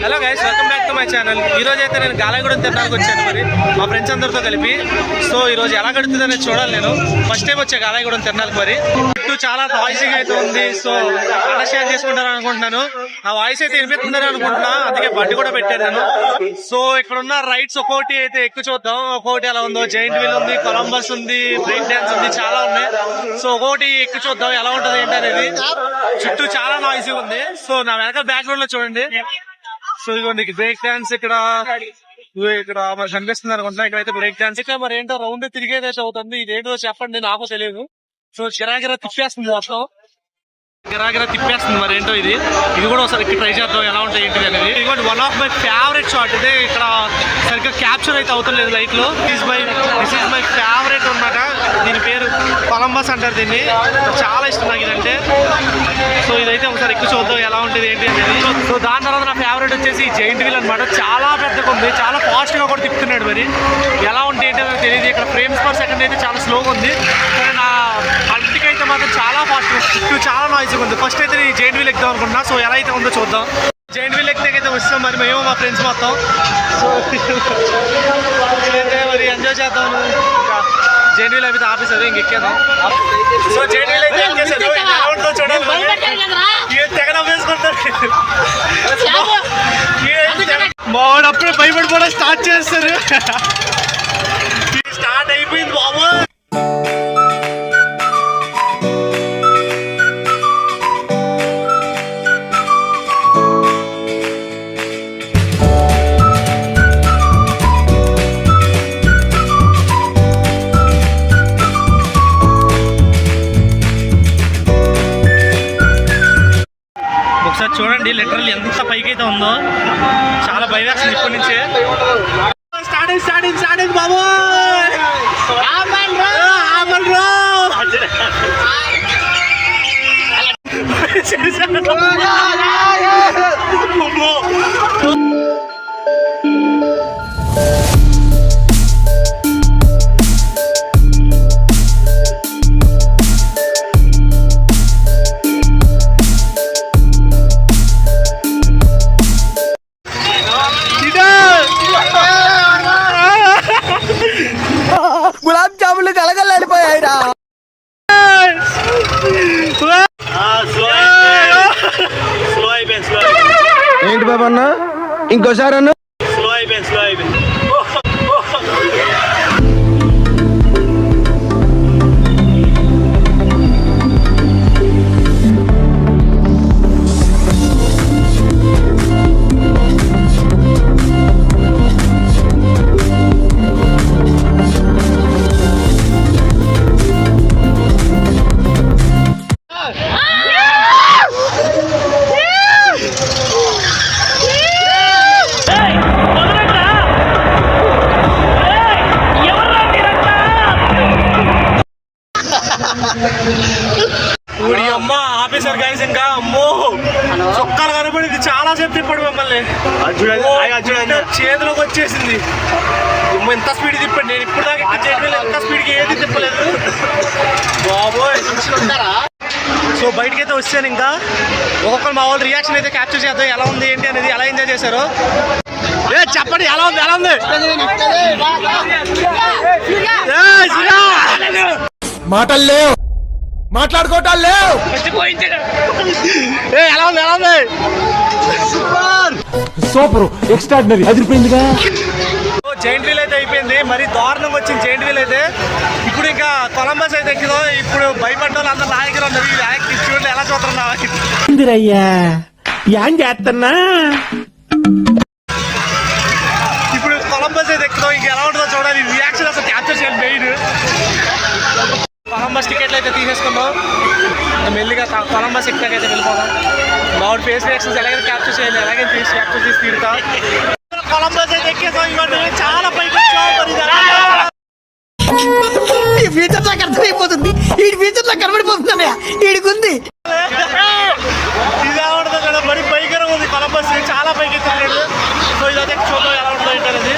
Hello guys, welcome back to my channel. ఈ రోజు అయితే నేను గాలగూడెం తిరణాలకు వచ్చాను మరి మా ఫ్రెండ్స్ అందరితో కలిపి. సో ఈ రోజు ఎలా గడుతుందనేది చూడాలి. నేను ఫస్ట్ టైం వచ్చా గాలగూడెం తిరణాలకు. మరి చుట్టూ చాలా వాయిసింగ్ అయితే ఉంది. సో చాలా షేర్ చేసుకుంటారు అనుకుంటున్నాను. ఆ వాయిస్ అయితే వినిపిస్తుందని అనుకుంటున్నా, అందుకే బండి కూడా పెట్టాను నేను. సో ఇక్కడ ఉన్న రైడ్స్ ఒక్కొక్కటి అయితే ఎక్కువ చూద్దాం. ఒక్కొక్కటి ఎలా ఉందో, జైంట్ వీల్ ఉంది, కొలంబస్ ఉంది, బ్రేక్ డాన్స్ ఉంది, చాలా ఉన్నాయి. సో ఒక్కొక్కటి ఎక్కువ చూద్దాం ఎలా ఉంటది ఏంటి అనేది. చుట్టూ చాలా నాయిస్ ఉంది. సో నా వెనక బ్యాక్గ్రౌండ్ లో చూడండి. సో ఇదిగోండి బ్రేక్ డాన్స్ ఇక్కడ మరి కనిపిస్తుంది అనుకుంటున్నా. ఇక్కడైతే బ్రేక్ డాన్స్ ఇక్కడ మరి ఏంటో రౌండ్ తిరిగేదైతే అవుతుంది. ఇదేంటో చెప్పండి, నాకు తెలియదు. సో గిరాగిరా తిప్పేస్తుంది మొత్తం, గిరాగిరా తిప్పేస్తుంది. మరి ఏంటో ఇది కూడా ఒకసారి ఇక్కడ ట్రై చేద్దాం ఎలా ఉంటాయి ఏంటి అనేది. ఇదిగోండి one of my favourite shot ఇదే. ఇక్కడ సరిగ్గా క్యాప్చర్ అయితే అవుతలేదు లైట్ లో. దిస్ ఈజ్ మై ఫేవరెట్ అన్నమాట. దీని పేరు కొలంబస్ అంటారు దీన్ని. చాలా ఇష్టం నాకు ఇదంటే. సో ఇదైతే ఒకసారి ఎక్కువ చూద్దాం ఎలా ఉంటుంది ఏంటి అనేది. సో దాని తర్వాత నా ఫేవరెట్ వచ్చేసి జైంట్ వీల్ అనమాట. చాలా పెద్దగా ఉంది, చాలా ఫాస్ట్ గా కూడా తిప్పుతున్నాడు. మరి ఎలా ఉంటే ఏంటో తెలియదు. ఇక్కడ ఫ్రేమ్స్ పర్ సెకండ్ అయితే చాలా స్లోగా ఉంది. నా కంటికి అయితే మాత్రం చాలా ఫాస్ట్ చుట్టూ చాలా నాయిస్గా ఉంది. ఫస్ట్ అయితే ఈ జైంట్ వీల్ ఎక్కుదాం అనుకుంటున్నా. సో ఎలా అయితే ఉందో చూద్దాం. జైంట్ వీల్ ఎక్కితే వస్తాం మరి మేము మా ఫ్రెండ్స్ మొత్తం. సో ఇదైతే మరి ఎంజాయ్ చేద్దాం. ఇంకా జైంట్ వీల్ అయితే ఆఫీస్ అది ఇంకెక్కేదాం. సో జైంట్ వీల్ అయితే ఎక్కేసాను. ఎలా ఉంటుందో చూడాలి. తెగన వేసుకుంటారు. మావాడు అప్పుడే భయపడిపోవడం స్టార్ట్ చేస్తారు. స్టార్ట్ అయిపోయింది బాబు. ఒకసారి చూడండి లిటరల్ ఎంత పైకి అయితే ఉందో. చాలా భయం వేస్తుంది ఇప్పటి నుంచే. స్టార్ట్ అయింది బాబు. గులాబ్ జాములు కలగలాడిపోయాయిరా. ఏంటి బాబు అన్న, ఇంకోసారి అన్న. స్లో అయిపోయింది. అమ్మ ఆఫీసర్ గైస్, ఇంకా అమ్మో చొక్కాలు కనపడింది. చాలా సేపు తిప్పాడు మమ్మల్ని. చేతిలోకి వచ్చేసింది. ఎంత స్పీడ్ తిప్పాడు. నేను ఇప్పుడు దాకా చేయడం ఎంత స్పీడ్కి ఏది తిప్పలేదు బాబోయ్. సో బయటకి అయితే వచ్చాను. ఇంకా ఒక్కొక్కరు మా వాళ్ళ రియాక్షన్ అయితే క్యాప్చర్ చేద్దాం. ఎలా ఉంది ఏంటి అనేది, ఎలా ఎంజాయ్ చేశారు చెప్పండి. ఎలా ఉంది మాటలు లేవు, మాట్లాడుకోవటాలు లేవు. ఎలా ఉంది సూపర్, ఎక్స్ట్రాడినరీ, అదిరిపోయిందిగా. జైంట్ వీల్ అయితే అయిపోయింది. మరి దారుణంగా వచ్చింది జైంట్ వీల్ అయితే. ఇప్పుడు ఇంకా కొలంబస్ అయితే ఎక్కిదో. ఇప్పుడు భయపడ్డ వాళ్ళు అందరు నాయకులు ఉన్నారు. చూడండి ఎలా చూస్తున్నా. ఏం చేస్తున్నా. ఇప్పుడు కొలంబస్ అయితే ఎక్కుదాం. ఇంకా ఎలా ఉంటుందో చూడాలి. రియాక్షన్ అసలు క్యాప్చర్ చేయాలి మెయిన్. కొలంబస్ టికెట్లు అయితే తీసేసుకున్నాం. మెల్లిగా కొలంబస్ ఎక్కడికైతే వెళ్ళిపోదాం. మామూలు ఫేస్ రియాక్షన్స్ ఎలాగైనా క్యాప్చర్ చేయాలి. ఎలాగైనా క్యాప్చర్ చేసి తీరుతా. కొలంబస్ అయితే ఎక్కేసాం. ఇవ్వండి చాలా పైకి వచ్చాం. ఈ ఫ్యూచర్ నాకు అర్థమైపోతుంది. ఈ ఫ్యూచర్ నాకు కనబడిపోతుందన్నయ్య. ఈడికుంది. ఇది ఎలా ఉంటుందో కదా, మరి భయంకరంగా ఉంది కొలంబస్. చాలా పైకి ఎత్తున్నాడు. సో ఇదైతే చూద్దాం ఎలా ఉంటుందో ఏంటనేది.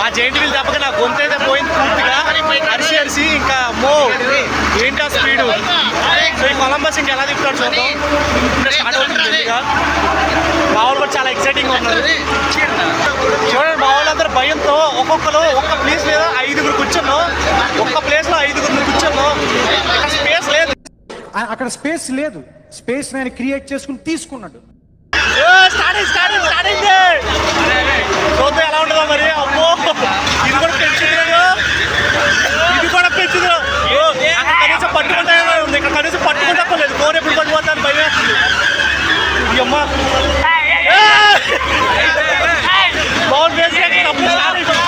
ఆ జైంట్ వీల్ దెబ్బకి నా గొంతు అయితే పోయింది పూర్తిగా. అరిసి ఇంకా అమ్మో ఏంటా స్పీడు. సో ఈ కొలంబస్ ఇంకా ఎలా తిప్పుతాడు చూద్దాం. స్టార్ట్ అవుతుంది. మామూలుగా చాలా ఎక్సైటింగ్ ఉన్నారు. చూడండి మా వాళ్ళందరూ భయంతో ఒక్కొక్కరు ఒక్క ప్లేస్ మీద 5గురు కూర్చున్నాం. ఒక్క ప్లేస్ లో 5గురు కూర్చున్నాం. ఇక్కడ స్పేస్ లేదు. అక్కడ స్పేస్ లేదు. స్పేస్ నేను క్రియేట్ చేసుకుని తీసుకున్నాడు. చూద్దాం ఎలా ఉంటుందో మరి. అమ్మో ఇది కూడా పెంచుతున్నాడు, ఇది కూడా పెంచుతున్నాడు. అక్కడ కనీసం పట్టుకుంటే ఉంది, ఇక్కడ కనీసం పట్టుకుంటే లేదు. ఫోన్ ఎప్పుడు పట్టుకోవద్దని భయం వేస్తుంది. అమ్మ బాగుంది అప్పుడు స్టార్ట్ అయిపోయింది.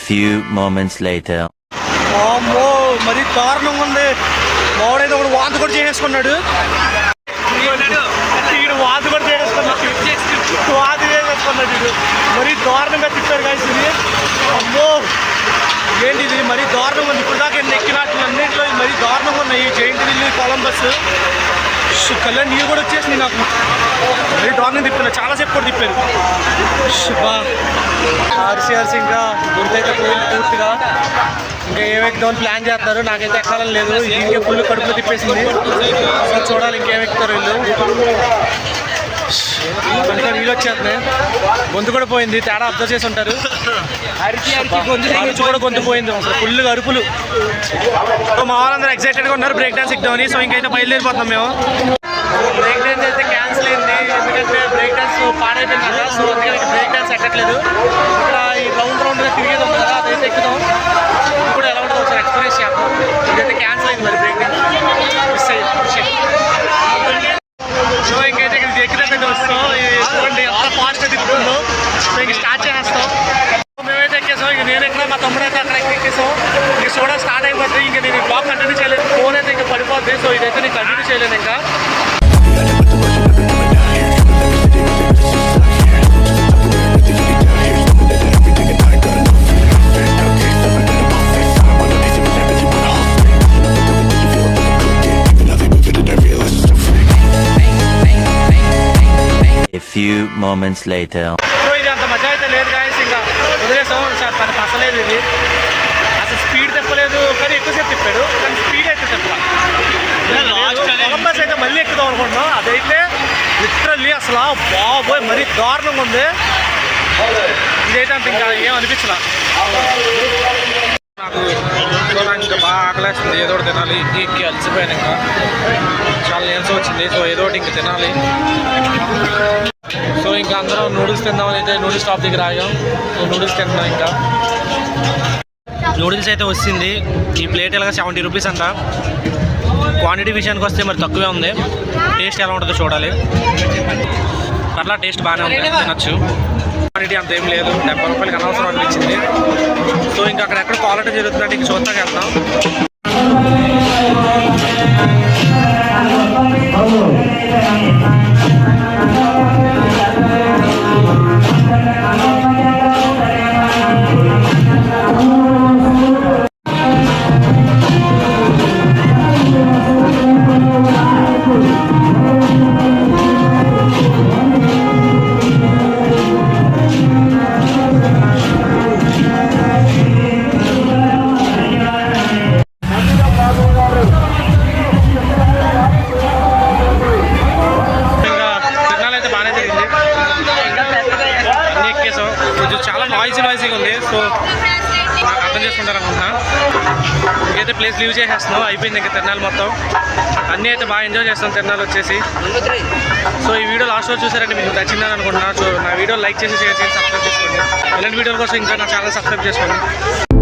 Few moments later. అమ్మో మరి దారుణంగా ఉంది. మావాడైతే ఒకడు వాంతి కూడా చేసేసుకున్నాడు. వీడు వాంతి కూడా చేసేసుకున్నాడు. వాంతి చేసేసుకున్నాడు వీడు. మరి దారుణంగా తిప్పారు కాదు ఇది. అమ్మో ఏంటి ఇది మరి దారుణంగా ఉంది. ఇప్పుడు దాకా ఎక్కినట్లు అన్నింటిలో మరీ దారుణంగా ఉన్నాయి. జైంట్ వీల్, కొలంబస్, కళ్యాణ్ నీళ్ళు కూడా వచ్చేసింది నాకు. మరీ దారుణంగా తిప్పాను. చాలాసేపు కూడా తిప్పారు. ఆర్సీ ఇంకా గుర్తయితే పోయింది పూర్తిగా. ఇంకా ఏమెక్కుదామని ప్లాన్ చేస్తారు. నాకైతే ఎక్కాలని లేదు. ఇంకే ఫుల్ కడుపులో తిప్పేసింది. సో చూడాలి ఇంకేమెక్కుతారు వీళ్ళు. ఇంకా వీళ్ళు వచ్చేస్తున్నాయి. గొంతు కూడా పోయింది. తేడా అబ్జర్వ్ చేసి ఉంటారు. అరుచు కూడా గొంతు పోయింది. అసలు ఫుల్ అరుపులు. మా వాళ్ళందరూ ఎక్సైటెడ్గా ఉన్నారు బ్రేక్ డాన్స్ ఎక్కుదామని. సో ఇంకైతే బయలుదేరిపోతున్నాం మేము. బ్రేక్ డాన్స్ అయితే క్యాన్సిల్ అయింది. ఎందుకంటే బ్రేక్ డాన్స్ పాడైపోయింది కదా. సో అందుకని బ్రేక్ డాన్స్ ఎక్కట్లేదు. ఇక్కడ ఈ రౌండ్గా తిరిగేది ఉంది కదా, అదైతే ఎక్కుదాం. ఇది కూడా ఎలా ఉంటుందో ఒకసారి ఎక్స్పీరియన్స్ చేద్దాం. ఇదైతే క్యాన్సిల్ అయింది మరి బ్రేక్ డాన్స్ మిస్ అయ్యింది. సో ఇంకైతే ఇక్కడ ఎక్కితే వస్తాం. చూడండి ఎంత ఫాస్ట్గా తిప్పుతుందో. సో ఇంక స్టార్ట్ చేస్తాం. మేమైతే ఎక్కేసాం. ఇంక నేను ఎక్కడ మా తమ్ముడు అయితే అక్కడ ఎక్కేసాం. ఇంక చూడ స్టార్ట్ అయిపోతుంది. ఇంక నేను బ్లాగ్ కంటిన్యూ చేయలేదు. ఫోన్ అయితే ఇంకా పడిపోద్ది. సో ఇదైతే నేను కంటిన్యూ చేయలేను ఇంకా. A few moments later. So ఇది అంత మజా అయితే లేదు గాయస్. ఇంకా వదిలేసాం. సార్ తనకు అసలేదు ఇది. అసలు స్పీడ్ తిప్పలేదు, కానీ ఎక్కువసేపు తిప్పాడు. కానీ స్పీడ్ అయితే తిప్పా. కొలంబస్ అయితే మళ్ళీ ఎక్కుదాం అనుకుంటున్నాం. అదైతే లిటరల్లీ అసలు బాబోయ్ మరీ దారుణంగా ఉంది. ఇదైతే అంత ఇంకా ఏం అనిపించలా నాకు. ఇంకా బాగా ఆకలేస్తుంది. ఏదో ఒకటి తినాలి. ఎక్కి అలసిపోయాను. ఇంకా చాలా నీరసం వచ్చింది. సో ఏదో ఒకటి ఇంకా తినాలి. సో ఇంకా అందరం నూడిల్స్ తిందామని అయితే నూడిల్స్ షాప్ దగ్గర ఆగాం. సో నూడిల్స్ తిందాం. ఇంకా నూడిల్స్ అయితే వచ్చింది. ఈ ప్లేట్ ఇలాగా 70 రూపీస్ అంట. క్వాంటిటీ విషయానికి వస్తే మరి తక్కువే ఉంది. టేస్ట్ ఎలా ఉంటుందో చూడాలి. అట్లా టేస్ట్ బాగానే ఉంది, తినచ్చు. క్వాంటిటీ అంత ఏం లేదు. 70 రూపాయలకి అనవసరం అనిపించింది. సో ఇంకా అక్కడ ఎక్కడ క్వాలిటీ జరుగుతుందంటే ఇంక చూద్దాం వెళ్దాం. నాయిసీగా ఉంది. సో అర్థం చేసుకుంటారు అనుకుంటున్నా. ఇంకైతే ప్లేస్ లీవ్ చేసేస్తున్నాం. అయిపోయింది ఇంకా తిరణాలు మొత్తం. అన్నీ అయితే బాగా ఎంజాయ్ చేస్తాం తిరణాలు వచ్చేసి. సో ఈ వీడియో లాస్ట్ వరకు చూసారంటే మీకు నచ్చిందని అనుకుంటున్నాను. సో నా వీడియో లైక్ చేసి షేర్ చేసి సబ్స్క్రైబ్ చేసుకోండి. ఇలాంటి వీడియోల కోసం ఇంకా నా ఛానల్ సబ్స్క్రైబ్ చేసుకోండి.